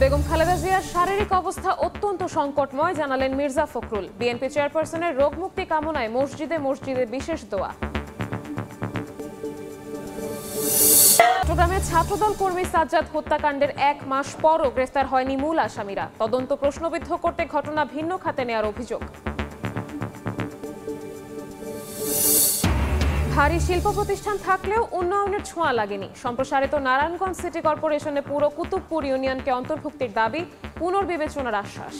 বেগম খালেদা জিয়ার শারীরিক অবস্থা অত্যন্ত সংকটময় জানালেন মির্জা ফখরুল। বিএনপি চেয়ারপারসনের রোগ মুক্তি কামনায় মসজিদে মসজিদে বিশেষ দোয়া। চট্টগ্রামে ছাত্রদল কর্মী সাজ্জাদ হত্যাকাণ্ডের 1 মাস পরও গ্রেফতার হয়নি মূল আসামিরা। তদন্ত প্রশ্নবিদ্ধ করতে ঘটনা ভিন্ন খাতে নেওয়ার অভিযোগ। ভারী শিল্প প্রতিষ্ঠান থাকলেও উন্নয়নের ছোঁয়া লাগেনি। সম্প্রসারিত নারায়ণগঞ্জ সিটি কর্পোরেশনে পুরো কুতুবপুর ইউনিয়নকে অন্তর্ভুক্তির দাবি, পুনর্বিবেচনার আশ্বাস।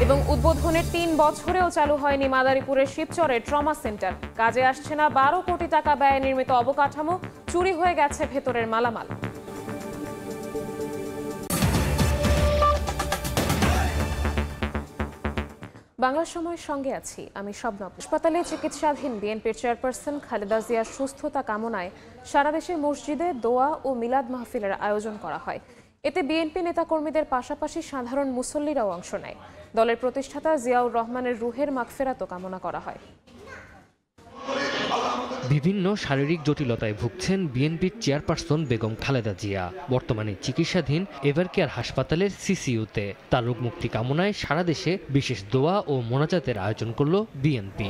এবং উদ্বোধনের 3 বছরেও চালু হয়নি মাদারীপুরের শিবচরের ট্রমা সেন্টার। কাজে আসছে না 12 কোটি টাকা ব্যয়ে নির্মিত অবকাঠামো, চুরি হয়ে গেছে ভেতরের মালামাল। বাংলা সময়ের সঙ্গে আছি আমি শবনম। হাসপাতালে চিকিৎসাধীন বিএনপির চেয়ারপারসন খালেদা জিয়ার সুস্থতা কামনায় সারা দেশে মসজিদে দোয়া ও মিলাদ মাহফিলের আয়োজন করা হয়। এতে বিএনপি নেতাকর্মীদের পাশাপাশি সাধারণ মুসল্লিরাও অংশ নেয়। দলের প্রতিষ্ঠাতা জিয়াউর রহমানের রুহের মাগফিরাতও কামনা করা হয়। বিভিন্ন শারীরিক জটিলতায় ভুগছেন বিএনপির চেয়ারপারসন বেগম খালেদা জিয়া। বর্তমানে চিকিৎসাধীন এভারকেয়ার হাসপাতালের সিসিইউতে। তার রোগ মুক্তি কামনায় সারা দেশে বিশেষ দোয়া ও মোনাজাতের আয়োজন করল বিএনপি।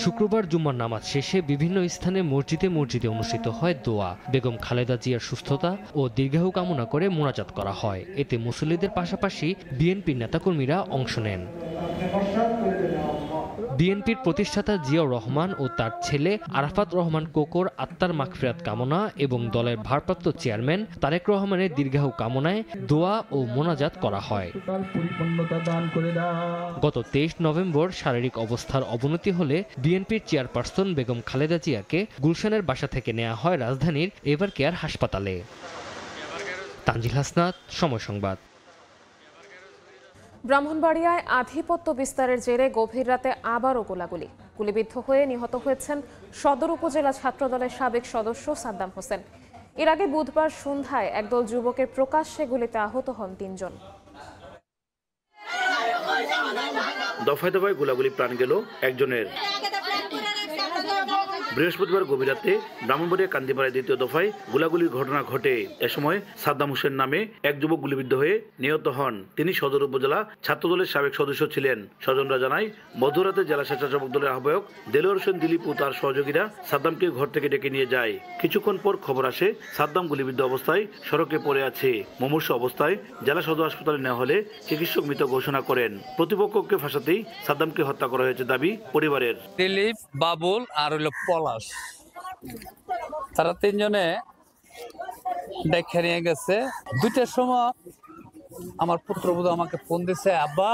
শুক্রবার জুম্মার নামাজ শেষে বিভিন্ন স্থানে মসজিদে মসজিদে অনুষ্ঠিত হয় দোয়া। বেগম খালেদা জিয়ার সুস্থতা ও দীর্ঘায়ু কামনা করে মোনাজাত করা হয়। এতে মুসল্লিদের পাশাপাশি বিএনপির নেতাকর্মীরা অংশ নেন। বিএনপির প্রতিষ্ঠাতা জিয়াউর রহমান ও তার ছেলে আরাফাত রহমান কোকর আত্মার মাগফিরাত কামনা এবং দলের ভারপ্রাপ্ত চেয়ারম্যান তারেক রহমানের দীর্ঘায়ু কামনায় দোয়া ও মোনাজাত করা হয়। গত 23 নভেম্বর শারীরিক অবস্থার অবনতি হলে বিএনপির চেয়ারপারসন বেগম খালেদা জিয়াকে গুলশানের বাসা থেকে নেওয়া হয় রাজধানীর এভারকেয়ার হাসপাতালে। তানজিল হাসনাত, সময় সংবাদ। ব্রাহ্মণবাড়িয়ায় আধিপত্য বিস্তারের জেরে গভীর রাতে আবারও গোলাগুলি। গুলিবিদ্ধ হয়ে নিহত হয়েছেন সদর উপজেলা ছাত্রদলের সাবেক সদস্য সাদ্দাম হোসেন। এর আগে বুধবার সন্ধ্যায় একদল যুবকের প্রকাশ্যে গুলিতে আহত হন 3 জন। দফায় দফায় গোলাগুলি প্রাণ গেল একজনের। বৃহস্পতিবার গভীর রাতে ব্রাহ্মণবাড়িয়া কান্দিপাড়ায় দ্বিতীয় দফায় গোলাগুলির ঘটনা ঘটে। এ সময় সাদ্দাম হোসেন নামে এক যুবক গুলিবিদ্ধ হয়ে নিহত হন। তিনি সদর উপজেলা ছাত্রদলের সাবেক সদস্য ছিলেন। স্বজনরা জানায়, মধ্যরাতে জেলা স্বেচ্ছাসেবক দলের আহ্বায়ক দেলোয়ার হোসেন দিলীপ ও তার সহযোগীরা সাদ্দামকে ঘর থেকে ডেকে নিয়ে যায়। কিছুক্ষণ পর খবর আসে সাদ্দাম গুলিবিদ্ধ অবস্থায় সড়কে পড়ে আছে। মুমূর্ষু অবস্থায় জেলা সদর হাসপাতালে নেওয়া হলে চিকিৎসক মৃত ঘোষণা করেন। প্রতিপক্ষকে ফাঁসাতেই সাদ্দামকে হত্যা করা হয়েছে দাবি পরিবারের। দিলীপ, বাবুল আর পলাশ, তারা 3 জনে দেখে নিয়ে গেছে। 2টার সময় আমার পুত্রবধূ আমাকে ফোন দিছে, আব্বা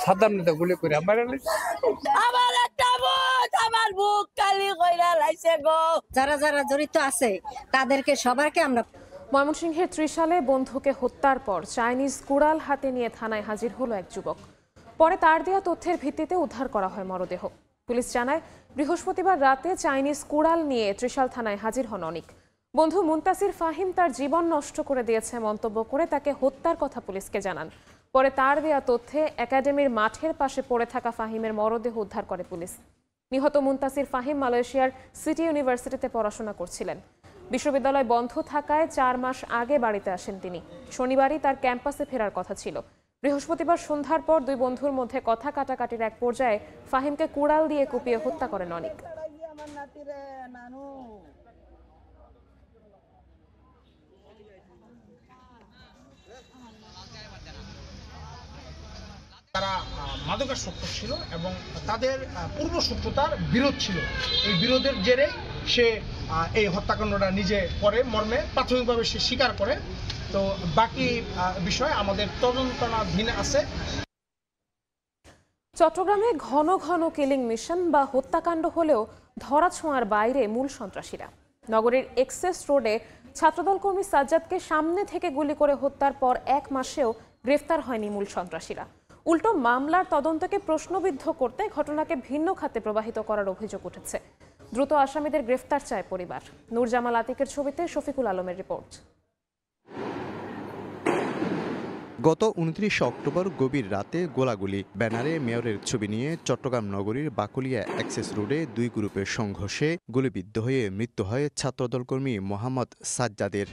সাদ্দাম নিতে গুলি করে আমার একটা বুক, আমার বুক কালি কইরা লাইছে গো। যারা যারা জড়িত আছে তাদেরকে সবাইকে আমরা। ময়মনসিংহের ত্রিশালে বন্ধুকে হত্যার পর চাইনিজ কুড়াল হাতে নিয়ে থানায় হাজির হলো এক যুবক। পরে তার দেওয়া তথ্যের ভিত্তিতে উদ্ধার করা হয় মরদেহ। পুলিশ জানায়, বৃহস্পতিবার রাতে চাইনিজ কুড়াল নিয়ে ত্রিশাল থানায় হাজির হন অনিক। বন্ধু মুনতাসির ফাহিম তার জীবন নষ্ট করে দিয়েছে মন্তব্য করে তাকে হত্যার কথা পুলিশকে জানান। পরে তার দেওয়া তথ্যে একাডেমির মাঠের পাশে পড়ে থাকা ফাহিমের মরদেহ উদ্ধার করে পুলিশ। নিহত মুনতাসির ফাহিম মালয়েশিয়ার সিটি ইউনিভার্সিটিতে পড়াশোনা করছিলেন। বিশ্ববিদ্যালয় বন্ধ থাকায় 4 মাস আগে বাড়িতে আসেন তিনি। শনিবারই তার ক্যাম্পাসে ফেরার কথা ছিল। বৃহস্পতিবার সন্ধ্যার পর 2 বন্ধুর মধ্যে কথা কাটাকাটির এক পর্যায়ে ফাহিমকে কুড়াল দিয়ে কুপিয়ে হত্যা করেন অনিক। তারা মাদকাসক্ত ছিল এবং তাদের পূর্ব শত্রুতার বিরোধ ছিল। এই বিরোধের জেরে সে এই হত্যাকাণ্ডটা নিজে করে মর্মে প্রাথমিকভাবে সে স্বীকার করে। তো বাকি বিষয় আমাদের তদন্তাধীন আছে। চট্টগ্রামে ঘন ঘন কিলিং মিশন বা হত্যাকাণ্ড হলেও ধরাছোঁয়ার বাইরে মূল সন্ত্রাসীরা। নগরীর এক্সেস রোডে ছাত্রদল কর্মী সাজ্জাদকে সামনে থেকে গুলি করে হত্যার পর 1 মাসেও গ্রেফতার হয়নি মূল সন্ত্রাসীরা। উল্টো মামলার তদন্তকে প্রশ্নবিদ্ধ করতে ঘটনাকে ভিন্ন খাতে প্রবাহিত করার অভিযোগ উঠেছে। দ্রুত আসামিদের গ্রেফতার চায় পরিবার। নূর জামাল আতিকের ছবিতে শফিকুল আলমের রিপোর্ট। গত 29 অক্টোবর গভীর রাতে গোলাগুলি ব্যানারে মেয়রের ছবি নিয়ে চট্টগ্রাম নগরীর বাকুলিয়া অ্যাক্সেস রোডে দুই গ্রুপের সংঘর্ষে গুলিবিদ্ধ হয়ে মৃত্যু হয় ছাত্রদল কর্মী মোহাম্মদ সাজ্জাদের।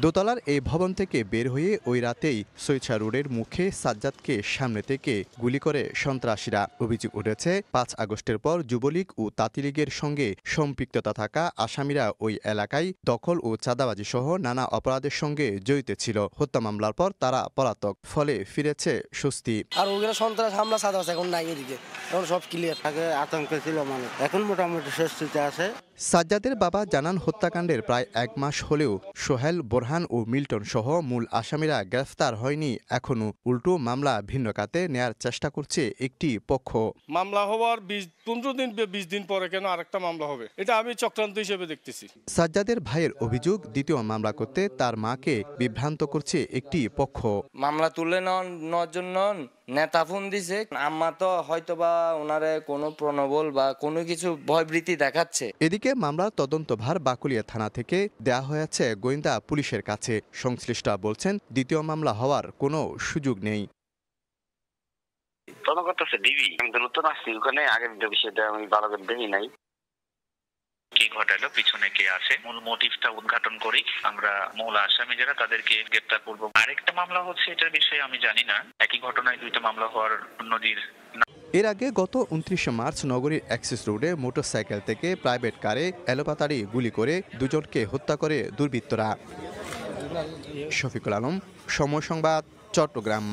দোতলার এই ভবন থেকে বের হয়ে ওই রাতেই সৈয়দশাহ রোডের মুখে সাজ্জাদকে সামনে থেকে গুলি করে সন্ত্রাসীরা। অভিযোগ উঠেছে 5 আগস্টের পর যুবলীগ ও তাঁতিলীগের সঙ্গে সম্পৃক্ততা থাকা আসামিরা ওই এলাকায় দখল ও চাঁদাবাজি সহ নানা অপরাধের সঙ্গে জড়িত ছিল। হত্যা মামলার পর তারা পলাতক, ফলে ফিরেছে স্বস্তি। আর ওগুলো সন্ত্রাস হামলা চাঁদাবাজ এখন নাই, এদিকে এখন সব ক্লিয়ার। আগে আতঙ্কে ছিল মানুষ, এখন মোটামুটি স্বস্তিতে আছে। সাজ্জাদের বাবা জানান, হত্যাকাণ্ডের প্রায় 1 মাস হলেও সোহেল, বোরহান ও মিল্টন সহ মূল আসামিরা গ্রেফতার হয়নি এখনো। উল্টো মামলা ভিন্ন খাতে নেয়ার চেষ্টা করছে একটি পক্ষ। মামলা হওয়ার 15 দিন পরে কেন আরেকটা মামলা হবে, এটা আমি চক্রান্ত হিসেবে দেখতেছি। সাজ্জাদের ভাইয়ের অভিযোগ, দ্বিতীয় মামলা করতে তার মাকে বিভ্রান্ত করছে একটি পক্ষ। মামলা তুলে নেওয়ার জন্য নেতা ফোন দিছে, আম্মা তো হয়তোবা ওনারে কোনো প্রণবল বা কোনো কিছু ভয়ভীতি দেখাচ্ছে। এদিকে মামলার তদন্তভার বাকুলিয়া থানা থেকে দেয়া হয়েছে গোয়েন্দা পুলিশের কাছে। সংশ্লিষ্টরা বলছেন, দ্বিতীয় মামলা হওয়ার কোনো সুযোগ নেই। কি ঘটালো, পিছনে কে আছে, মূল মোটিভটা উদ্ঘাটন করি আমরা মূল আসামি যারা তাদেরকে গ্রেফতার করব। আরেকটা মামলা হচ্ছে, এটার বিষয়ে আমি জানি না। একই ঘটনায় 2টা মামলা হওয়ার নজির। এর আগে গত 29 মার্চ নগরীর অ্যাক্সেস রোডে মোটরসাইকেল থেকে প্রাইভেট কারে এলোপাতাড়ি গুলি করে দুজনকে হত্যা করে দুর্বৃত্তরা। শফিকুল আলম, সময় সংবাদ, চট্টগ্রাম।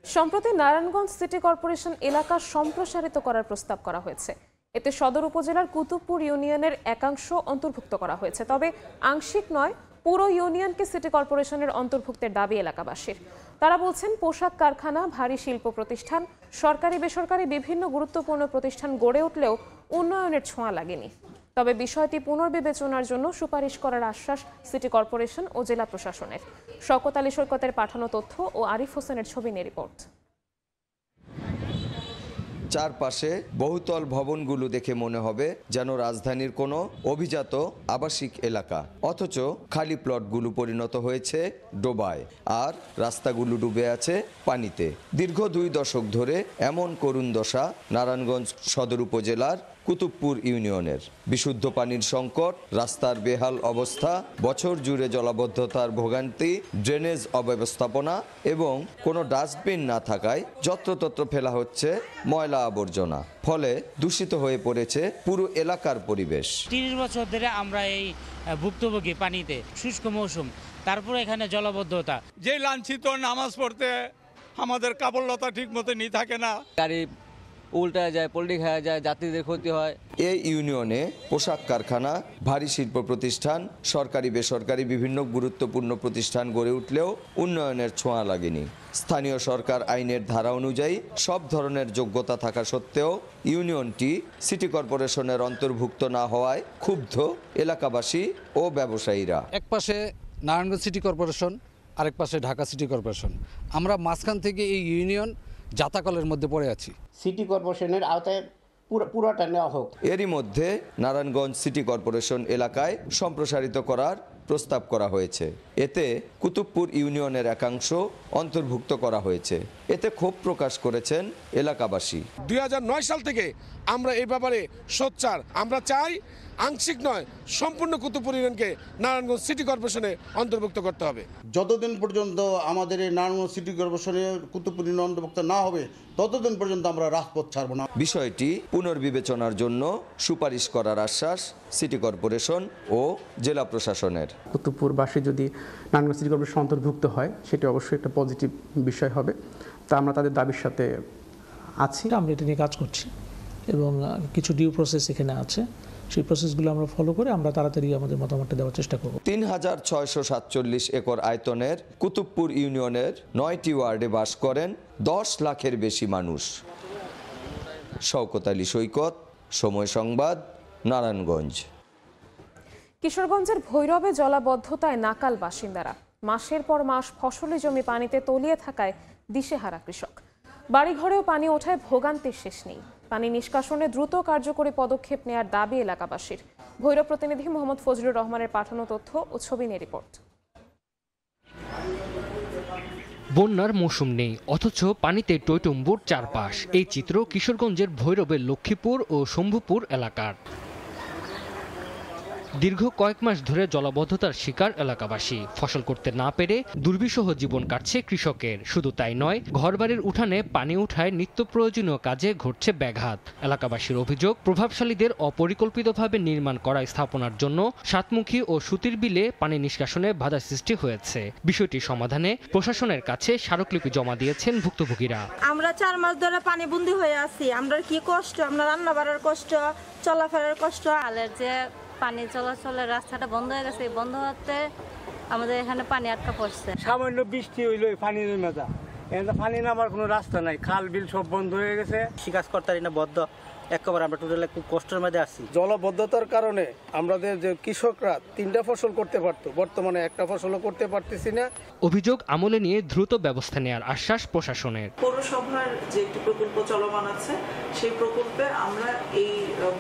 সম্প্রতি নারায়ণগঞ্জ সিটি কর্পোরেশন এলাকা সম্প্রসারিত করার প্রস্তাব করা হয়েছে। এতে সদর উপজেলার কুতুবপুর ইউনিয়নের একাংশ অন্তর্ভুক্ত করা হয়েছে, তবে আংশিক নয়, পুরো ইউনিয়নকে সিটি কর্পোরেশনের অন্তর্ভুক্তের দাবি এলাকাবাসীর। তারা বলছেন, পোশাক কারখানা, ভারী শিল্প প্রতিষ্ঠান, সরকারি বেসরকারি বিভিন্ন গুরুত্বপূর্ণ প্রতিষ্ঠান গড়ে উঠলেও উন্নয়নের ছোঁয়া লাগেনি। তবে বিষয়টি পুনর্বিবেচনার জন্য সুপারিশ করার আশ্বাস সিটি কর্পোরেশন ও জেলা প্রশাসনের। শওকত আলী সৈকতের পাঠানো তথ্য ও আরিফ হোসেনের ছবি নিয়ে রিপোর্ট। চারপাশে বহুতল ভবনগুলো দেখে মনে হবে যেন রাজধানীর কোনো অভিজাত আবাসিক এলাকা, অথচ খালি প্লটগুলো পরিণত হয়েছে ডোবায়, আর রাস্তাগুলো ডুবে আছে পানিতে। দীর্ঘ 2 দশক ধরে এমন করুণ দশা নারায়ণগঞ্জ সদর উপজেলার কুতুবপুর ইউনিয়নের। বিশুদ্ধ পানির সংকট, রাস্তার বেহাল অবস্থা, বছর জুড়ে জলাবদ্ধতার ভোগান্তি, ড্রেনেজ অব্যবস্থাপনা এবং কোনো ডাস্টবিন না থাকায় যত্রতত্র ফেলা হচ্ছে ময়লা আবর্জনা। ফলে দূষিত হয়ে পড়েছে পুরো এলাকার পরিবেশ। 30 বছর ধরে আমরা এই ভুক্তভোগী পানিতে, শুষ্ক মৌসুম, তারপরে এখানে জলাবদ্ধতা। যে লাঞ্ছিত নামাজ পড়তে আমাদের কাবুলতা ঠিক মতো নিয়ে থাকে না, গাড়ি উল্টা যায়, পল্টি খাওয়া যায়, যাত্রীদের ক্ষতি হয়। এই ইউনিয়নে পোশাক কারখানা, ভারী শিল্প প্রতিষ্ঠান, সরকারি বেসরকারি বিভিন্ন গুরুত্বপূর্ণ প্রতিষ্ঠান গড়ে উঠলেও উন্নয়নের ছোঁয়া লাগেনি। স্থানীয় সরকার আইনের ধারা অনুযায়ী সব ধরনের যোগ্যতা থাকা সত্ত্বেও ইউনিয়নটি সিটি কর্পোরেশনের অন্তর্ভুক্ত না হওয়ায় ক্ষুব্ধ এলাকাবাসী ও ব্যবসায়ীরা। এক পাশে নারায়ণগঞ্জ সিটি কর্পোরেশন, আরেক পাশে ঢাকা সিটি কর্পোরেশন। আমরা মাঝখান থেকে এই ইউনিয়ন জাতাকলের মধ্যে পড়ে আছি। সিটি কর্পোরেশনের আওতায় পুরোটা নেওয়া হোক। এরই মধ্যে নারায়ণগঞ্জ সিটি কর্পোরেশন এলাকায় সম্প্রসারিত করার প্রস্তাব করা হয়েছে। এতে কুতুবপুর ইউনিয়নের একাংশ অন্তর্ভুক্ত করা হয়েছে। এতে ক্ষোভ প্রকাশ করেছেন এলাকাবাসী। 2009 সাল থেকে আমরা এই ব্যাপারে সোচ্চার। আমরা চাই আংশিক নয়, সম্পূর্ণ কুতুবপুর ইউনিয়নকে নারায়ণগঞ্জ সিটি কর্পোরেশনে অন্তর্ভুক্ত করতে হবে। যতদিন পর্যন্ত আমাদের এই নারায়ণগঞ্জ সিটি কর্পোরেশনে কুতুবপুর ইউনিয়ন অন্তর্ভুক্ত না হবে, ততদিন পর্যন্ত আমরা রাজপথ ছাড়ব না। বিষয়টি পুনর্বিবেচনার জন্য সুপারিশ করার আশ্বাস সিটি কর্পোরেশন ও জেলা প্রশাসনের। কুতুবপুরবাসী যদি নারায়ণগঞ্জ সিটি কর্পোরেশন অন্তর্ভুক্ত হয়, সেটি অবশ্যই একটা পজিটিভ বিষয় হবে। তা আমরা তাদের দাবির সাথে আছি। আমরা এটা নিয়ে কাজ করছি এবং কিছু ডিউ প্রসেস এখানে আছে, সেই প্রসেসগুলো আমরা ফলো করে আমরা তাড়াতাড়ি আমাদের মতামতটা দেওয়ার চেষ্টা করব। 3647 একর আয়তনের কুতুবপুর ইউনিয়নের 9টি ওয়ার্ডে বাস করেন 10 লাখের বেশি মানুষ। শওকত আলী সৈকত, সময় সংবাদ, নারায়ণগঞ্জ। কিশোরগঞ্জের ভৈরবে জলাবদ্ধতায় নাকাল বাসিন্দারা। মাসের পর মাস ফসলি জমি পানিতে তলিয়ে থাকায় দিশেহারা কৃষক। বাড়িঘরেও পানি ওঠায় ভোগান্তির শেষ নেই। পানি নিষ্কাশনে দ্রুত কার্যকরী পদক্ষেপ নেয়ার দাবি এলাকাবাসীর। ভৈরব প্রতিনিধি মোহাম্মদ ফজলুর রহমানের পাঠানো তথ্য ও ছবি নিয়ে রিপোর্ট। বন্যার মৌসুম নেই, অথচ পানিতে টইটুম্বুর চারপাশ। এই চিত্র কিশোরগঞ্জের ভৈরবের লক্ষ্মীপুর ও শম্ভুপুর এলাকার। দীর্ঘ কয়েক মাস ধরে জলাবদ্ধতার শিকার এলাকাবাসী। ফসল করতে না পেরে দুর্বিষহ জীবন কাটছে কৃষকের। শুধু তাই নয়, ঘরবাড়ির উঠানে পানি উঠায় নিত্য প্রয়োজনীয় কাজে ঘটছে ব্যাঘাত। এলাকাবাসীর অভিযোগ, প্রভাবশালীদের অপরিকল্পিতভাবে নির্মাণ করা স্থাপনার জন্য সাতমুখী ও সুতির বিলে পানি নিষ্কাশনে বাধা সৃষ্টি হয়েছে। বিষয়টি সমাধানে প্রশাসনের কাছে স্মারকলিপি জমা দিয়েছেন ভুক্তভোগীরা। আমরা 4 মাস ধরে পানিবন্দী হয়ে আছি। আমরা কি কষ্ট, আমরা রান্না বাড়ার কষ্ট, চলাফেরার কষ্ট। আলের যে পানি চলাচলের রাস্তাটা বন্ধ হয়ে গেছে, বন্ধ হতে আমাদের এখানে পানি আটকা পড়ছে। সামান্য বৃষ্টি হইলো পানি জমে যায়, এখানে পানি নামার কোনো রাস্তা নাই, খাল বিল সব বন্ধ হয়ে গেছে। শিকাজ করতারি না বদ্ধ, একেবারে আমরা টোটালি খুব কষ্টের মধ্যে আছি। জলবদ্ধতার কারণে আমাদের যে কৃষকরা 3টা ফসল করতে পারতো, বর্তমানে একটা ফসলও করতে পারতেছি না। অভিযোগ আমলে নিয়ে দ্রুত ব্যবস্থা নেওয়ার আশ্বাস প্রশাসনের। পৌরসভার যে একটি প্রকল্প চলমান আছে, সেই প্রকল্পে আমরা এই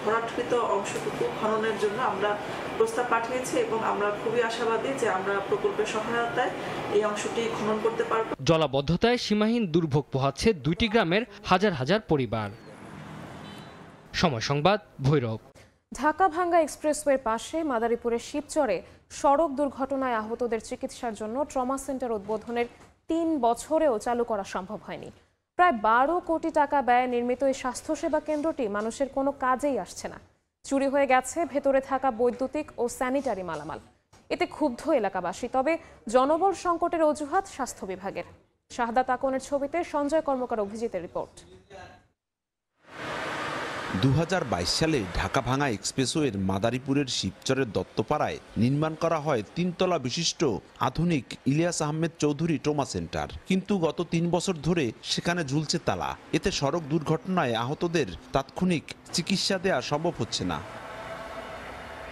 ভরাটকৃত অংশটুকু খননের জন্য আমরা প্রস্তাব পাঠিয়েছি এবং আমরা খুবই আশাবাদী যে আমরা প্রকল্পের সহায়তায় এই অংশটি খনন করতে পারব। জলাবদ্ধতায় সীমাহীন দুর্ভোগ পোহাচ্ছে 2টি গ্রামের হাজার হাজার পরিবার। সময় সংবাদ, ভৈরব। ঢাকা ভাঙ্গা এক্সপ্রেসওয়ের পাশে মাদারীপুরের শিবচরে সড়ক দুর্ঘটনায় আহতদের চিকিৎসার জন্য ট্রমা সেন্টার উদ্বোধনের 3 বছরেও চালু করা সম্ভব হয়নি। প্রায় 12 কোটি টাকা ব্যয়ে নির্মিত এই স্বাস্থ্যসেবা কেন্দ্রটি মানুষের কোনো কাজেই আসছে না। চুরি হয়ে গেছে ভেতরে থাকা বৈদ্যুতিক ও স্যানিটারি মালামাল। এতে ক্ষুব্ধ এলাকাবাসী। তবে জনবল সংকটের অজুহাত স্বাস্থ্য বিভাগের। শাহাদাত আকনের ছবিতে সঞ্জয় কর্মকার অভিজিতের রিপোর্ট। 2022 সালে ঢাকা ভাঙ্গা এক্সপ্রেসওয়ের মাদারীপুরের শিবচরের দত্তপাড়ায় নির্মাণ করা হয় 3 তলা বিশিষ্ট আধুনিক ইলিয়াস আহমেদ চৌধুরী ট্রমা সেন্টার। কিন্তু গত 3 বছর ধরে সেখানে ঝুলছে তালা। এতে সড়ক দুর্ঘটনায় আহতদের তাৎক্ষণিক চিকিৎসা দেওয়া সম্ভব হচ্ছে না।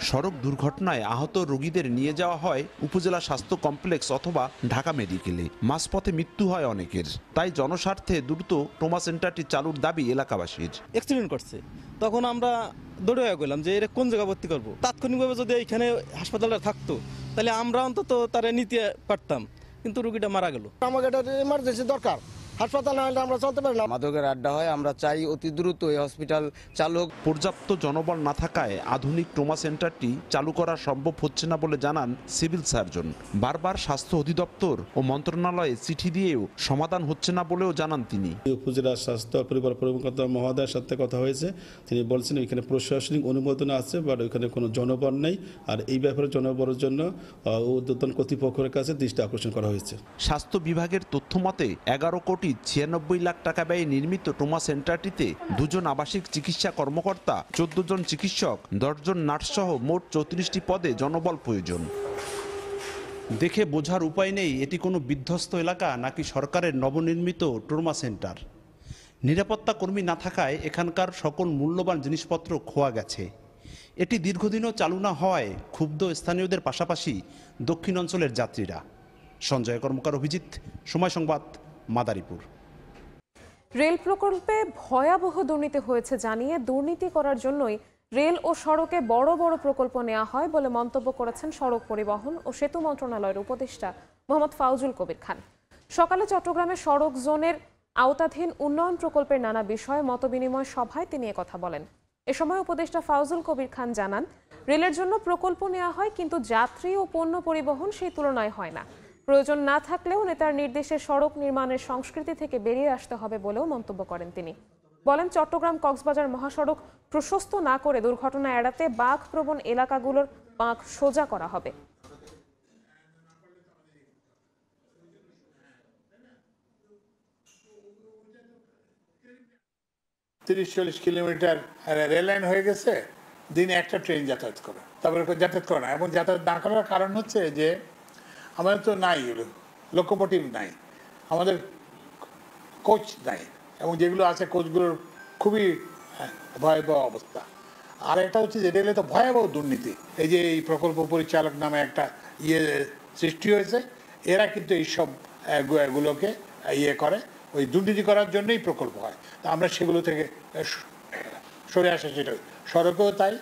সড়ক দুর্ঘটনায় আহত রোগীদের নিয়ে যাওয়া হয় উপজেলা স্বাস্থ্য কমপ্লেক্স অথবা ঢাকা মেডিকেলে। মাঝপথে মৃত্যু হয় অনেকের। তাই জনস্বার্থে দ্রুত ট্রমা সেন্টারটি চালুর দাবি এলাকাবাসীর। অ্যাক্সিডেন্ট করছে, তখন আমরা দৌড়ে গেলাম যে এর কোন জায়গা ভর্তি করবো। তাৎক্ষণিকভাবে যদি এইখানে হাসপাতালটা থাকতো তাহলে আমরা অন্তত তারা নিতে পারতাম, কিন্তু রোগীটা মারা গেল। আমাকে এটা ইমার্জেন্সি দরকার, হাসপাতাল না হলে আমরা চলতে পারি না। মাদকের আড্ডা হয়, আমরা চাই অতি দ্রুত এই হসপিটাল চালু হোক। পর্যাপ্ত জনবল না থাকায় আধুনিক ট্রমা সেন্টারটি চালু করা সম্ভব হচ্ছে না বলে জানান সিভিল সার্জন। বারবার স্বাস্থ্য অধিদপ্তর ও মন্ত্রণালয়ে চিঠি দিয়েও সমাধান হচ্ছে না বলেও জানান তিনি। উপজেলা স্বাস্থ্য পরিবার কর্মকর্তা মহোদয়ের সাথে কথা হয়েছে, তিনি বলছেন এখানে প্রশাসনিক অনুমোদন আছে, বাট ওইখানে কোনো জনবল নেই। আর এই ব্যাপারে জনবলের জন্য ঊর্ধ্বতন কর্তৃপক্ষের কাছে দৃষ্টি আকর্ষণ করা হয়েছে। স্বাস্থ্য বিভাগের তথ্য মতে 11 কোটি 96 লাখ টাকা ব্যয়ে নির্মিত ট্রমা সেন্টারটিতে 2 জন আবাসিক চিকিৎসা কর্মকর্তা, 14 জন চিকিৎসক, 10 জন নার্স সহ মোট 34টি পদে জনবল প্রয়োজন। দেখে বোঝার উপায় নেই এটি কোনো বিধ্বস্ত এলাকা নাকি সরকারের নবনির্মিত ট্রমা সেন্টার। নিরাপত্তা কর্মী না থাকায় এখানকার সকল মূল্যবান জিনিসপত্র খোয়া গেছে। এটি দীর্ঘদিনও চালু না হওয়ায় ক্ষুব্ধ স্থানীয়দের পাশাপাশি দক্ষিণ অঞ্চলের যাত্রীরা। সঞ্জয় কর্মকার, অভিজিৎ, সময় সংবাদ, মাদারীপুর। রেল প্রকল্পে ভয়াবহ দুর্নীতি হয়েছে জানিয়ে দুর্নীতি করার জন্যই রেল ও সড়কে বড় বড় প্রকল্প নেওয়া হয় বলে মন্তব্য করেছেন সড়ক পরিবহন ও সেতু মন্ত্রণালয়ের উপদেষ্টা মোহাম্মদ ফাউজুল কবির খান। সকালে চট্টগ্রামে সড়ক জোনের আওতাধীন উন্নয়ন প্রকল্পের নানা বিষয়ে মতবিনিময় সভায় তিনি কথা বলেন। এ সময় উপদেষ্টা ফাউজুল কবির খান জানান, রেলের জন্য প্রকল্প নেওয়া হয়, কিন্তু যাত্রী ও পণ্য পরিবহন সেই তুলনায় হয় না। প্রয়োজন না থাকলেও নেতার নির্দেশে সড়ক নির্মাণের সংস্কৃতি থেকে বেরিয়ে আসতে হবে বলেও মন্তব্য করেন তিনি। বলেন, চট্টগ্রাম কক্সবাজার মহাসড়ক প্রশস্ত না করে দুর্ঘটনা এড়াতে বাঁক প্রবণ এলাকাগুলোর বাঁক সোজা করা হবে। 30-40 কিলোমিটার রেল লাইন হয়ে গেছে, দিনে একটা ট্রেন যাতায়াত করে, তারপরে যাতায়াত করে না। এবং যাতায়াত না করার কারণ হচ্ছে যে আমাদের তো নাই লোকোমোটিভ নাই, আমাদের কোচ নাই, এবং যেগুলো আছে কোচগুলোর খুবই ভয়াবহ অবস্থা। আর একটা হচ্ছে যে রেলে তো ভয়াবহ দুর্নীতি। এই যে এই প্রকল্প পরিচালক নামে একটা সৃষ্টি হয়েছে, এরা কিন্তু এইসব গুলোকে করে, ওই দুর্নীতি করার জন্যই প্রকল্প হয়। তা আমরা সেগুলো থেকে সরে আসা, সেটা সড়কেও তাই।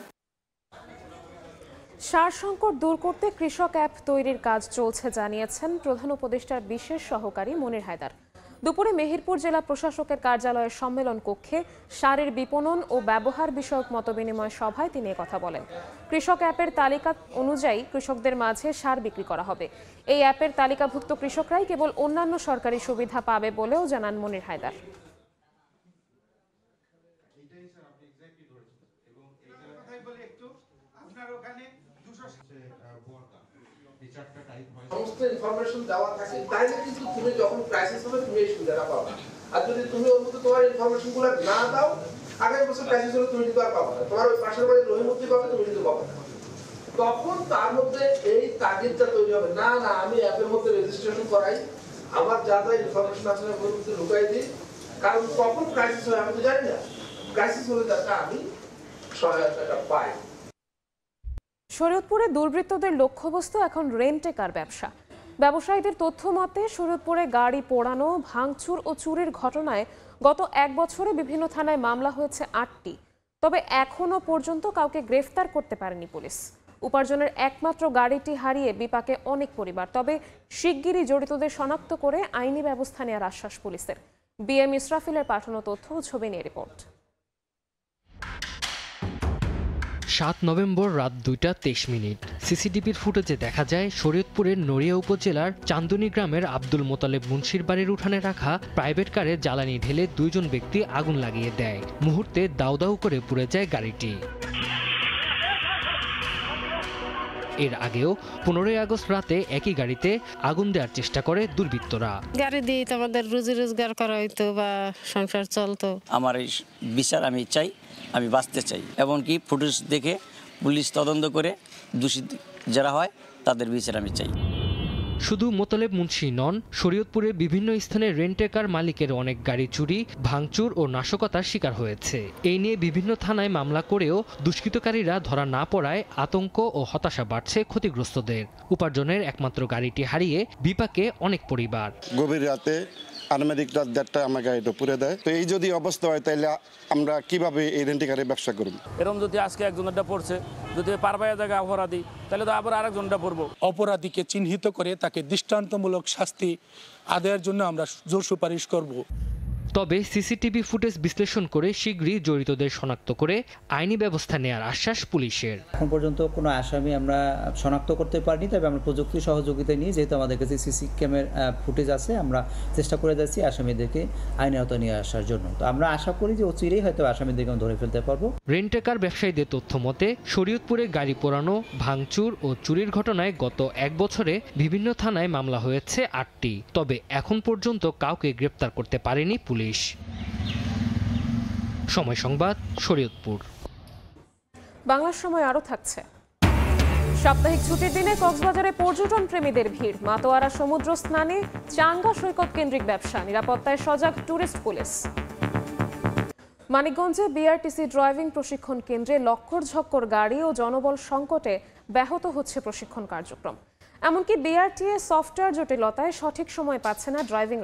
সার সংকট দূর করতে কৃষক অ্যাপ তৈরির কাজ চলছে জানিয়েছেন প্রধান উপদেষ্টার বিশেষ সহকারী মনির হায়দার। দুপুরে মেহেরপুর জেলা প্রশাসকের কার্যালয়ের সম্মেলন কক্ষে সারের বিপণন ও ব্যবহার বিষয়ক মতবিনিময় সভায় তিনি কথা বলেন। কৃষক অ্যাপের তালিকা অনুযায়ী কৃষকদের মাঝে সার বিক্রি করা হবে। এই অ্যাপের তালিকাভুক্ত কৃষকরাই কেবল অন্যান্য সরকারি সুবিধা পাবে বলেও জানান মনির হায়দার। সমস্ত ইনফরমেশন দেওয়া থাকে, তাইলে কিন্তু তুমি যখন ক্রাইসিস হবে তুমি এই সুবিধাটা পাবে। আর যদি তুমি ওর মধ্যে তোমার ইনফরমেশনগুলো না দাও, আগামী বছর ক্রাইসিস হলে তুমি কিন্তু আর পাবে না। তোমার ওই পাশের বাড়ির রহিমতি পাবে, তুমি কিন্তু পাবে না। তখন তার মধ্যে এই তাগিদটা তৈরি হবে, না না আমি অ্যাপের মধ্যে রেজিস্ট্রেশন করাই, আমার যা যা ইনফরমেশন আছে ওর মধ্যে ঢুকাই দিই, কারণ কখন ক্রাইসিস হয় আমি তো জানি না। ক্রাইসিস হলে তাকে আমি সহায়তাটা পাই। শরীয়তপুরে দুর্বৃত্তদের লক্ষ্যবস্তু এখন রেন্টেকার ব্যবসা। ব্যবসায়ীদের তথ্য মতে শরীয়তপুরে গাড়ি পোড়ানো, ভাঙচুর ও চুরির ঘটনায় গত 1 বছরে বিভিন্ন থানায় মামলা হয়েছে 8টি। তবে এখনো পর্যন্ত কাউকে গ্রেফতার করতে পারেনি পুলিশ। উপার্জনের একমাত্র গাড়িটি হারিয়ে বিপাকে অনেক পরিবার। তবে শিগগিরই জড়িতদের শনাক্ত করে আইনি ব্যবস্থা নেওয়ার আশ্বাস পুলিশের। বিএম ইসরাফিলের পাঠানো তথ্য ও ছবি নিয়ে রিপোর্ট। 7 নভেম্বর রাত 2:23 সিসিটিভির ফুটেজে দেখা যায় শরীয়তপুরের নড়িয়া উপজেলার চান্দনী গ্রামের আব্দুল মোতালেব মুন্সির বাড়ির উঠানে রাখা প্রাইভেট কারে জ্বালানি ঢেলে 2 জন ব্যক্তি আগুন লাগিয়ে দেয়। মুহূর্তে দাউ দাউ করে পুড়ে যায় গাড়িটি। এর আগেও 15 আগস্ট রাতে একই গাড়িতে আগুন দেওয়ার চেষ্টা করে দুর্বৃত্তরা। গাড়ি দিয়ে তো আমাদের রুজি রোজগার করা হইতো বা সংসার চলতো। আমার এই বিচার আমি চাই, আমি বাঁচতে চাই, এমনকি ফুটেজ দেখে পুলিশ তদন্ত করে দোষী যারা হয় তাদের বিচার আমি চাই। শুধু মোতালেব মুন্সি নন, শরীয়তপুরের বিভিন্ন স্থানে রেন্টেকার মালিকের অনেক গাড়ি চুরি, ভাঙচুর ও নাশকতার শিকার হয়েছে। এই নিয়ে বিভিন্ন থানায় মামলা করেও দুষ্কৃতকারীরা ধরা না পড়ায় আতঙ্ক ও হতাশা বাড়ছে ক্ষতিগ্রস্তদের। উপার্জনের একমাত্র গাড়িটি হারিয়ে বিপাকে অনেক পরিবার। গভীর রাতে আনুমানিক রাত 1:30টায় আমার গাড়িটা পুড়ে দেয়। তো এই যদি অবস্থা হয় তাহলে আমরা কিভাবে এই রেন্টিকারের ব্যবসা করব? এরকম যদি আজকে একজনটা পড়ছে, যদি পারবায়া জায়গা অপরাধী, তাহলে তো আবার আরেকজনটা পড়বো। অপরাধীকে চিহ্নিত করে তাকে দৃষ্টান্তমূলক শাস্তি আদায়ের জন্য আমরা জোর সুপারিশ করব। তবে সিসিটিভি ফুটেজ বিশ্লেষণ করে শীঘ্রই জড়িতদের শনাক্ত করে আইনি ব্যবস্থা নেওয়ার আশ্বাস পুলিশের। এখন পর্যন্ত কোনো আসামি আমরা শনাক্ত করতে পারিনি, তবে আমরা প্রযুক্তি সহযোগিতা নিয়ে, যেহেতু আমাদের কাছে সিসি ক্যামেরা ফুটেজ আছে, আমরা চেষ্টা করে যাচ্ছি আসামিদেরকে আইনের আওতায় নিয়ে আসার জন্য। তো আমরা আশা করি যে অচিরেই হয়তো আসামিদেরকে ধরে ফেলতে পারবো। রেন্টেকার ব্যবসায়ীদের তথ্য মতে শরীয়তপুরে গাড়ি পোড়ানো, ভাঙচুর ও চুরির ঘটনায় গত 1 বছরে বিভিন্ন থানায় মামলা হয়েছে 8টি। তবে এখন পর্যন্ত কাউকে গ্রেপ্তার করতে পারেনি পুলিশ। সময় সংবাদ, শরীয়তপুর। বাংলার সময় আরও থাকছে। সাপ্তাহিক ছুটির দিনে কক্সবাজারে পর্যটন প্রেমীদের ভিড়। মাতোয়ারা সমুদ্র স্নানে, চাঙ্গা সৈকত কেন্দ্রিক ব্যবসা, নিরাপত্তায় সজাগ ট্যুরিস্ট পুলিশ। মানিকগঞ্জে বিআরটিসি ড্রাইভিং প্রশিক্ষণ কেন্দ্রে লক্কর ঝক্কর গাড়ি ও জনবল সংকটে ব্যাহত হচ্ছে প্রশিক্ষণ কার্যক্রম। এমনকি বিআরটিএ সফটওয়্যার জটিলতায় সঠিক সময় পাচ্ছে না ড্রাইভিং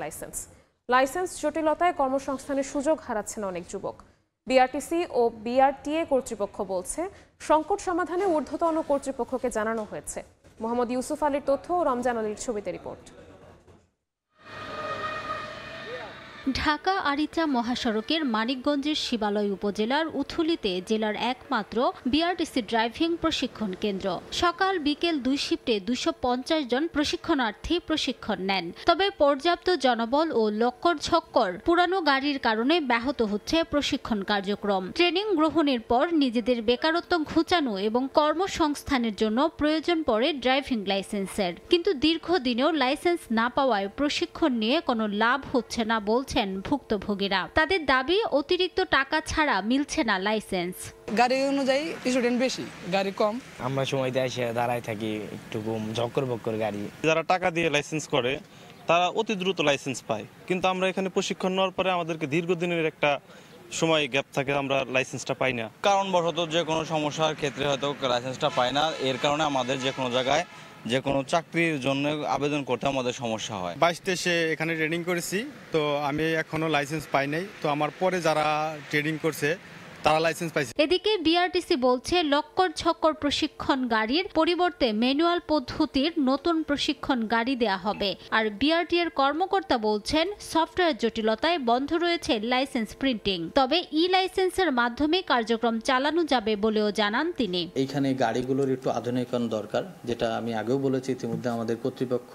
লাইসেন্স জটিলতায় কর্মসংস্থানের সুযোগ হারাচ্ছেন অনেক যুবক। বিআরটিসি ও বিআরটিএ কর্তৃপক্ষ বলছে সংকট সমাধানে ঊর্ধ্বতন কর্তৃপক্ষকে জানানো হয়েছে। মোহাম্মদ ইউসুফ আলীর তথ্য ও রমজান আলীর ছবিতে রিপোর্ট। ঢাকা আরিচা মহাসড়কের মানিকগঞ্জের শিবালয় উপজেলার উথুলিতে জেলার একমাত্র বিআরটিসি ড্রাইভিং প্রশিক্ষণ কেন্দ্র। সকাল বিকেল 2 শিফটে 250 জন প্রশিক্ষণার্থী প্রশিক্ষণ নেন। তবে পর্যাপ্ত জনবল ও লক্কর ঝক্কর পুরানো গাড়ির কারণে ব্যাহত হচ্ছে প্রশিক্ষণ কার্যক্রম। ট্রেনিং গ্রহণের পর নিজেদের বেকারত্ব ঘুচানো এবং কর্মসংস্থানের জন্য প্রয়োজন পড়ে ড্রাইভিং লাইসেন্সের। কিন্তু দীর্ঘদিনেও লাইসেন্স না পাওয়ায় প্রশিক্ষণ নিয়ে কোনো লাভ হচ্ছে না বলছে ভুক্তভোগীরা। তাদের দাবি অতিরিক্ত টাকা ছাড়া মিলছে না লাইসেন্স। গাড়ি অনুযায়ী স্টুডেন্ট বেশি, গাড়ি কম। আমরা সময় দিয়ে এসে দাঁড়ায় থাকি, একটু ঝক্কর বক্কর গাড়ি। যারা টাকা দিয়ে লাইসেন্স করে তারা অতি দ্রুত লাইসেন্স পায়, কিন্তু আমরা এখানে প্রশিক্ষণ নেওয়ার পরে আমাদেরকে দীর্ঘদিনের একটা সময় গ্যাপ থাকে, আমরা লাইসেন্সটা পাই না। কারণবশত যে কোনো সমস্যার ক্ষেত্রে হয়তো লাইসেন্সটা পাই না, এর কারণে আমাদের যে কোনো জায়গায় যে কোনো চাকরির জন্য আবেদন করতে আমাদের সমস্যা হয়। 22-23 এখানে ট্রেনিং করেছি, তো আমি এখনো লাইসেন্স পাই নাই। তো আমার পরে যারা ট্রেনিং করছে তারা লাইসেন্স পাইছে। এদিকে বিআরটিসি বলছে লক্কর ছক্কর প্রশিক্ষণ গাড়ির পরিবর্তে ম্যানুয়াল পদ্ধতির নতুন প্রশিক্ষণ গাড়ি দেয়া হবে। আর বিআরটি এর কর্মকর্তা বলছেন সফটওয়্যার জটিলতায় বন্ধ রয়েছে লাইসেন্স প্রিন্টিং, তবে ই লাইসেন্সের মাধ্যমে কার্যক্রম চালানো যাবে বলেও জানান তিনি। এইখানে গাড়িগুলোর একটু আধুনিকরণ দরকার, যেটা আমি আগেও বলেছি। ইতিমধ্যে আমাদের কর্তৃপক্ষ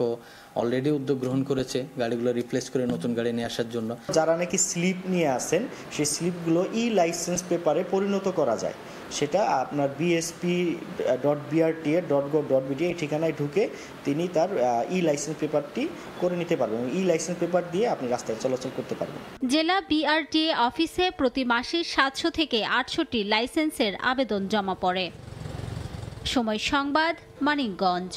অলরেডি উদ্যোগ গ্রহণ করেছে গাড়িগুলো রিপ্লেস করে নতুন গাড়ি নিয়ে আসার জন্য। যারা নাকি স্লিপ নিয়ে আসেন সেই স্লিপগুলো ই লাইসেন্স পেপারে পরিণত করা যায়, সেটা আপনার bsp.brt.gov.bt এই ঠিকানায় ঢুকে তিনি তার ই লাইসেন্স পেপারটি করে নিতে পারবেন। ই লাইসেন্স পেপার দিয়ে আপনি রাস্তায় চলাচল করতে পারবেন। জেলা বিআরটিএ অফিসে প্রতি মাসে 700 থেকে 800টি লাইসেন্সের আবেদন জমা পড়ে। সময় সংবাদ, মানিকগঞ্জ।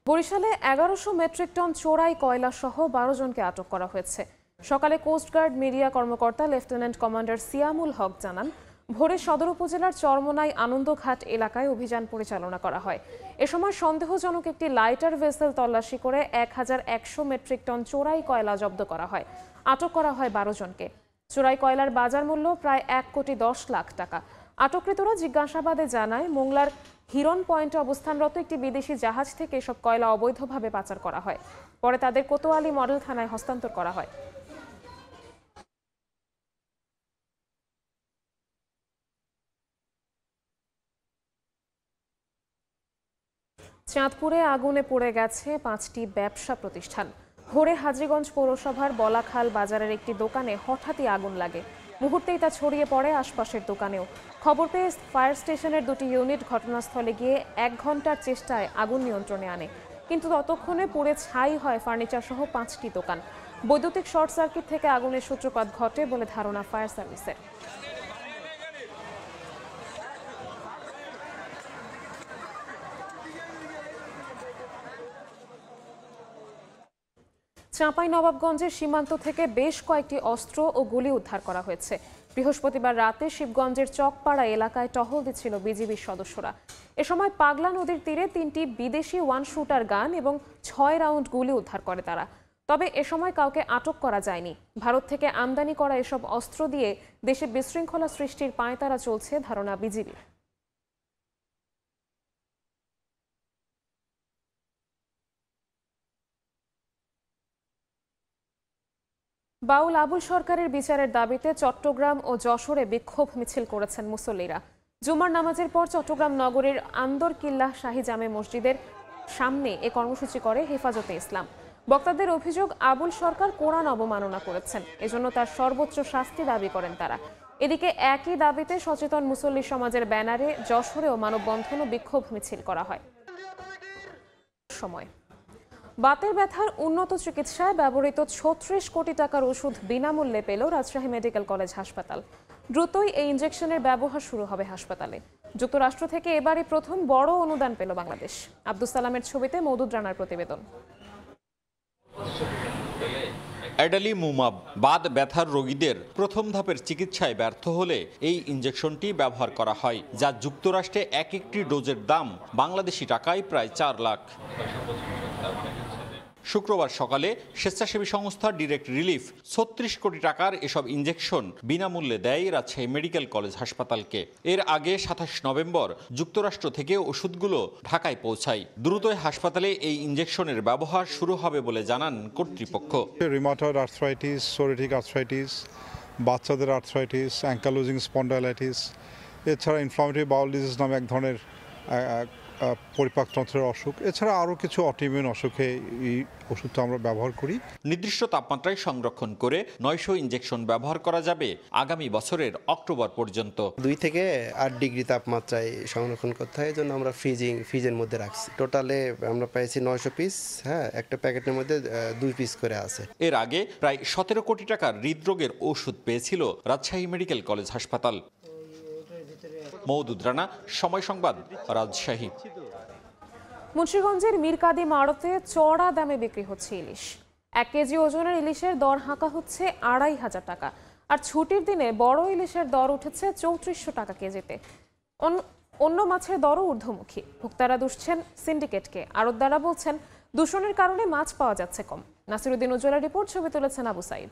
বরিশালে 1100 মেট্রিক টন চোরাই কয়লা সহ 12 জনকে আটক করা হয়েছে। সকালে কোস্টগার্ড মিডিয়া কর্মকর্তা লেফটেন্যান্ট কমান্ডার সিয়ামুল হক জানান, ভোরে সদর উপজেলার চরমোনাই আনন্দঘাট এলাকায় অভিযান পরিচালনা করা হয়। এ সময় সন্দেহজনক একটি লাইটার ভেসেল তল্লাশি করে 1100 মেট্রিক টন চোরাই কয়লা জব্দ করা হয়। আটক করা হয় 12 জনকে। চোরাই কয়লার বাজার মূল্য প্রায় 1,10,00,000 টাকা। আটককৃতরা জিজ্ঞাসাবাদে জানায়, মোংলার হিরন পয়েন্টে অবস্থানরত একটি বিদেশি জাহাজ থেকে এসব কয়লা অবৈধভাবে পাচার করা হয়। পরে তাদের কোতোয়ালি মডেল থানায় হস্তান্তর করা হয়। চাঁদপুরে আগুনে পড়ে গেছে 5টি ব্যবসা প্রতিষ্ঠান। ভোরে হাজীগঞ্জ পৌরসভার বলাখাল বাজারের একটি দোকানে হঠাৎই আগুন লাগে। মুহূর্তেই তা ছড়িয়ে পড়ে আশপাশের দোকানেও। খবর পেয়ে ফায়ার স্টেশনের 2টি ইউনিট ঘটনাস্থলে গিয়ে 1 ঘন্টার চেষ্টায় আগুন নিয়ন্ত্রণে আনে, কিন্তু ততক্ষণে পুড়ে ছাই হয় ফার্নিচার সহ 5টি দোকান। বৈদ্যুতিক শর্ট সার্কিট থেকে আগুনের সূত্রপাত ঘটে বলে ধারণা ফায়ার সার্ভিসের। চাঁপাইনবাবগঞ্জের সীমান্ত থেকে বেশ কয়েকটি অস্ত্র ও গুলি উদ্ধার করা হয়েছে। বৃহস্পতিবার রাতে শিবগঞ্জের চকপাড়া এলাকায় টহল দিচ্ছিল বিজিবির সদস্যরা। এ সময় পাগলা নদীর তীরে 3টি বিদেশি 1 শুটার গান এবং 6 রাউন্ড গুলি উদ্ধার করে তারা। তবে এ সময় কাউকে আটক করা যায়নি। ভারত থেকে আমদানি করা এসব অস্ত্র দিয়ে দেশে বিশৃঙ্খলা সৃষ্টির পাঁয়তারা চলছে ধারণা বিজিবির। বাউল আবুল সরকারের বিচারের দাবিতে চট্টগ্রাম ও যশোরে বিক্ষোভ মিছিল করেছেন মুসল্লিরা। জুমার নামাজের পর চট্টগ্রাম নগরীর আন্দরকিল্লাহ শাহী জামে মসজিদের সামনে এ কর্মসূচি করে হেফাজতে ইসলাম। বক্তাদের অভিযোগ, আবুল সরকার কোরআন অবমাননা করেছেন, এজন্য তার সর্বোচ্চ শাস্তি দাবি করেন তারা। এদিকে একই দাবিতে সচেতন মুসল্লি সমাজের ব্যানারে যশোরেও মানববন্ধন ও বিক্ষোভ মিছিল করা হয়। সময় বাতের ব্যথার উন্নত চিকিৎসায় ব্যবহৃত 36 কোটি টাকার ওষুধ বিনামূল্যে পেল রাজশাহী মেডিকেল কলেজ হাসপাতাল। দ্রুতই এই ইনজেকশনের ব্যবহার শুরু হবে হাসপাতালে। যুক্তরাষ্ট্র থেকে এবারই প্রথম বড় অনুদান পেল বাংলাদেশ। আব্দুস সালামের ছবিতে মওদুদ রানার প্রতিবেদন। অ্যাডালিমুমাব বাত ব্যথার রোগীদের প্রথম ধাপের চিকিৎসায় ব্যর্থ হলে এই ইনজেকশনটি ব্যবহার করা হয়, যা যুক্তরাষ্ট্রে একটি ডোজের দাম বাংলাদেশি টাকায় প্রায় 4 লাখ। শুক্রবার সকালে স্বেচ্ছাসেবী সংস্থা ডিরেক্ট রিলিফ 36 কোটি টাকার এসব ইনজেকশন বিনামূল্যে দেয় রাজশাহী মেডিকেল কলেজ হাসপাতালকে। এর আগে 27 নভেম্বর যুক্তরাষ্ট্র থেকে ওষুধগুলো ঢাকায় পৌঁছায়। দ্রুতই হাসপাতালে এই ইনজেকশনের ব্যবহার শুরু হবে বলে জানান কর্তৃপক্ষ। রিউমাটয়েড আর্থ্রাইটিস, সোরিয়াটিক আর্থ্রাইটিস, বাচ্চাদের আর্থ্রাইটিস, অ্যাঙ্কালোজিং স্পন্ডাইলাইটিস, এছাড়া ইনফ্লামেটরি বাউল ডিজিজ নামে এক ধরনের পরিপাকতন্ত্রের অসুখ, এছাড়া আরও কিছু অটোইমিউন অসুখে এই ওষুধটা আমরা ব্যবহার করি। নির্দিষ্ট তাপমাত্রায় সংরক্ষণ করে 900 ইনজেকশন ব্যবহার করা যাবে আগামী বছরের অক্টোবর পর্যন্ত। 2 থেকে 8 ডিগ্রি তাপমাত্রায় সংরক্ষণ করতে হয়, এই জন্য আমরা ফ্রিজের মধ্যে রাখছি। টোটালে আমরা পাইছি 900 পিস। হ্যাঁ, একটা প্যাকেটের মধ্যে 2 পিস করে আছে। এর আগে প্রায় 17 কোটি টাকার হৃদরোগের ওষুধ পেয়েছিল রাজশাহী মেডিকেল কলেজ হাসপাতাল। মওদুদ রানা, সময় সংবাদ, রাজশাহী। মুন্সিগঞ্জের মীরকাদিম আড়তে চড়া দামে বিক্রি হচ্ছে ইলিশ। 1 কেজি ওজনের ইলিশের দর হাঁকা হচ্ছে 2,500 টাকা। আর ছুটির দিনে বড় ইলিশের দর উঠেছে 3400 টাকা কেজিতে। অন্য মাছের দরও ঊর্ধ্বমুখী। ভোক্তারা দুষছেন সিন্ডিকেটকে। আড়তদাররা বলছেন দূষণের কারণে মাছ পাওয়া যাচ্ছে কম। নাসিরুদ্দিন উজ্জ্বলের রিপোর্ট, ছবি তুলেছেন আবু সাইদ।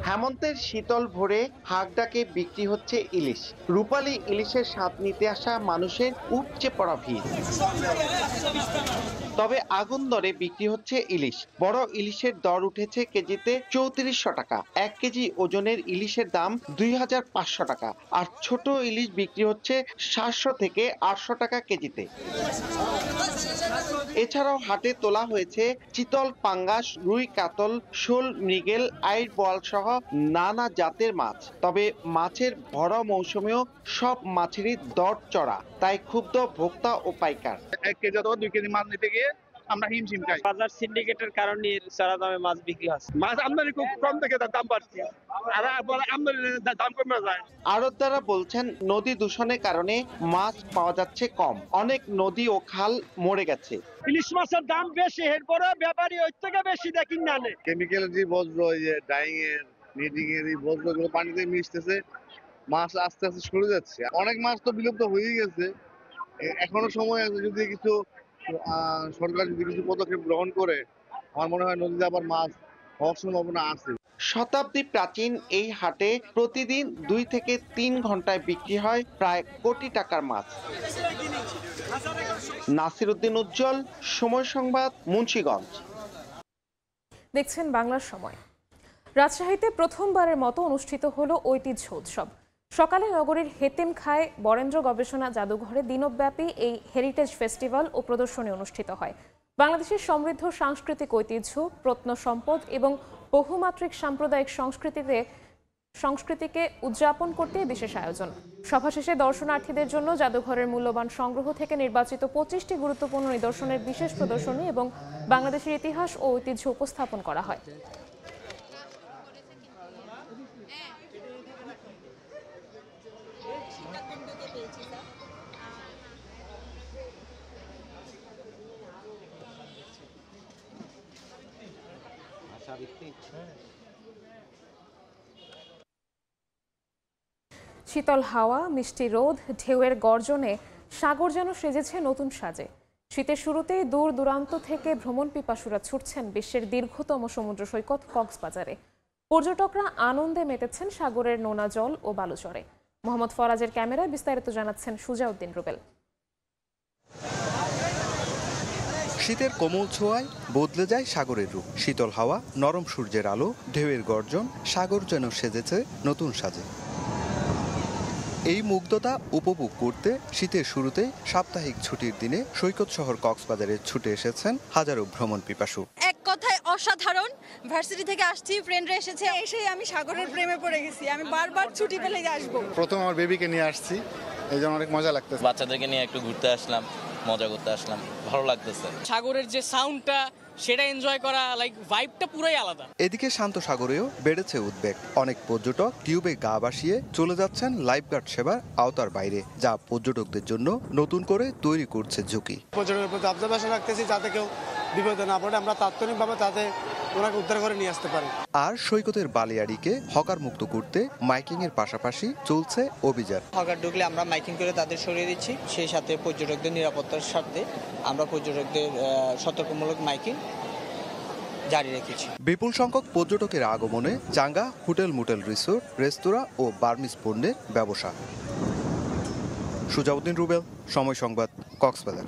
হেমন্তের শীতল ভোরে হাঁকডাকে বিক্রি হচ্ছে ইলিশ। রূপালী ইলিশের স্বাদ নিতে আসা মানুষের উপচে পড়া ভিড়। তবে আগুন দরে বিক্রি হচ্ছে ইলিশ। বড় ইলিশের দর উঠেছে কেজিতে 3400 টাকা। 1 কেজি ওজনের ইলিশের দাম 2500 টাকা। আর ছোট ইলিশ বিক্রি হচ্ছে 700 থেকে 800 টাকা কেজিতে। এছাড়াও হাটে তোলা হয়েছে চিতল, পাঙ্গাস, রুই, কাতল, শোল, মৃগেল, আইড়, বোয়াল সহ নানা জাতের মাছ। তবে মাছের ভরা মৌসুমেও সব মাছেরই দর চড়া, তাই ক্ষুব্ধ ভোক্তা ও পাইকার। 1 কেজি অথবা 2 কেজি মাছ নিতে গিয়ে আমরা হিমশিম খাই। বাজার সিন্ডিকেটের কারণে চড়া দামে মাছ বিক্রি হচ্ছে। মাছ আমদানি খুব কম থেকে দাম বাড়ছে, আর আমদানির দাম কমে যায়। আড়তদাররা বলছেন নদী দূষণের কারণে মাছ পাওয়া যাচ্ছে কম। অনেক নদী ও খাল মরে গেছে। ইলিশ মাছের দাম বেশি, এরপরে ব্যাপারী ওই থেকে বেশি দেখি না। কেমিক্যালের যে বজ্র, এই যে ডাইং এর, নিডিং এর এই বজ্রগুলো পানিতে মিশতেছে, মাছ আস্তে আস্তে সরে যাচ্ছে। অনেক মাছ তো বিলুপ্ত হয়ে গেছে। এখনো সময় আছে, যদি কিছু সরকার যদি কিছু পদক্ষেপ গ্রহণ করে, আমার মনে হয় নদীতে আবার মাছ হওয়ার সম্ভাবনা আছে। শতাব্দী প্রাচীন এই হাটে প্রতিদিন 2 থেকে 3 ঘন্টায় বিক্রি হয় প্রায় কোটি টাকার মাছ। নাসির উদ্দিন উজ্জ্বল, সময় সংবাদ, মুন্সিগঞ্জ। দেখছেন বাংলার সময়। রাজশাহীতে প্রথমবারের মতো অনুষ্ঠিত হলো ঐতিহ্য উৎসব। সকালে নগরীর হেতেমখায় বরেন্দ্র গবেষণা জাদুঘরে দিনব্যাপী এই হেরিটেজ ফেস্টিভ্যাল ও প্রদর্শনী অনুষ্ঠিত হয়। বাংলাদেশের সমৃদ্ধ সাংস্কৃতিক ঐতিহ্য, প্রত্নসম্পদ এবং বহুমাত্রিক সাম্প্রদায়িক সংস্কৃতিকে উদযাপন করতে বিশেষ আয়োজন। সভা শেষে দর্শনার্থীদের জন্য জাদুঘরের মূল্যবান সংগ্রহ থেকে নির্বাচিত 25টি গুরুত্বপূর্ণ নিদর্শনের বিশেষ প্রদর্শনী এবং বাংলাদেশের ইতিহাস ও ঐতিহ্য উপস্থাপন করা হয়। শীতল হাওয়া, মিষ্টি রোদ, ঢেউয়ের গর্জনে সাগর যেন সেজেছে নতুন সাজে। শীতের শুরুতেই দূর দূরান্ত থেকে ভ্রমণ পিপাসুরা ছুটছেন বিশ্বের দীর্ঘতম সমুদ্র সৈকত কক্সবাজারে। পর্যটকরা আনন্দে মেতেছেন সাগরের নোনা জল ও বালুচরে। মোহাম্মদ ফরাজের ক্যামেরায় বিস্তারিত জানাচ্ছেন সুজাউদ্দিন রুবেল। শীতের কোমল ছোঁয়ায় বদলে যায় সাগরের রূপ। শীতল হাওয়া, নরম সূর্যের আলো, ঢেউয়ের গর্জন, সাগর যেন সেজেছে নতুন সাজে। এই মুগ্ধতা উপভোগ করতে শীতের শুরুতে সাপ্তাহিক ছুটির দিনে সৈকত শহর কক্সবাজারে ছুটে এসেছেন হাজারো ভ্রমণ পিপাসু। এক কথায় অসাধারণ। ভার্সিটি থেকে আসছি, ফ্রেন্ডরা এসেছে, এসেই আমি সাগরের প্রেমে পড়ে গেছি। আমি বারবার ছুটি পেলেই আসবো। প্রথম আমার বেবিকে নিয়ে আসছি, এই জন্য অনেক মজা লাগতেছে। বাচ্চাদেরকে নিয়ে একটু ঘুরতে আসলাম, মজা করতে আসলাম, ভালো লাগতেছে। সাগরের যে সাউন্ডটা সেটা এনজয় করা, লাইক ভাইবটা পুরোই আলাদা। এদিকে শান্ত সাগরেও বেড়েছে উদ্বেগ। অনেক পর্যটক টিউবে গা ভাসিয়ে চলে যাচ্ছেন লাইফগার্ড সেবার আওতার বাইরে, যা পর্যটকদের জন্য নতুন করে তৈরি করছে ঝুঁকি। পর্যটকের প্রতি অবজারভেশন রাখতেছি যাতে কেউ বিপদে না পড়ে, আমরা তাৎক্ষণিকভাবে তাতে ওনাকে উদ্ধার করে নিয়ে আসতে পারি। আর সৈকতের বালিয়াড়িকে হকার মুক্ত করতে মাইকিং এর পাশাপাশি চলছে অভিযান। হকার ঢুকলে আমরা মাইকিং করে তাদের সরিয়ে দিচ্ছি। সেই সাথে পর্যটকদের নিরাপত্তার স্বার্থে আমরা পর্যটকদের সতর্কমূলক মাইকিং জারি রেখেছি। বিপুল সংখ্যক পর্যটকের আগমনে চাঙ্গা হোটেল, মোটেল, রিসোর্ট, রেস্তোরাঁ ও বার্মিজ পণ্যের ব্যবসা। সুজাউদ্দিন রুবেল, সময় সংবাদ, কক্সবাজার।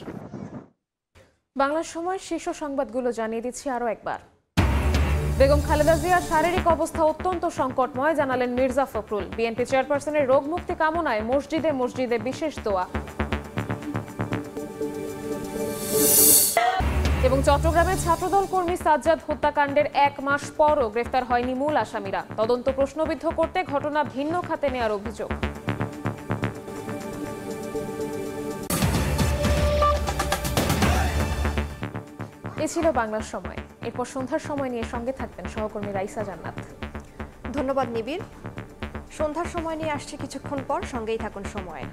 বাংলার সময়ের শীর্ষ সংবাদগুলো জানিয়ে দিচ্ছি আরও একবার। বেগম খালেদা জিয়ার শারীরিক অবস্থা অত্যন্ত সংকটময়, জানালেন মির্জা ফখরুল। বিএনপি চেয়ারপারসনের রোগ মুক্তি কামনায় মসজিদে মসজিদে বিশেষ দোয়া। এবং চট্টগ্রামের ছাত্রদল কর্মী সাজ্জাদ হত্যাকাণ্ডের 1 মাস পরও গ্রেফতার হয়নি মূল আসামিরা। তদন্ত প্রশ্নবিদ্ধ করতে ঘটনা ভিন্ন খাতে নেওয়ার অভিযোগ। এ ছিল বাংলার সময়। এরপর সন্ধ্যার সময় নিয়ে সঙ্গে থাকবেন সহকর্মী রাইসা জান্নাত। ধন্যবাদ নিবিড়। সন্ধ্যার সময় নিয়ে আসছে কিছুক্ষণ পর, সঙ্গেই থাকুন সময়।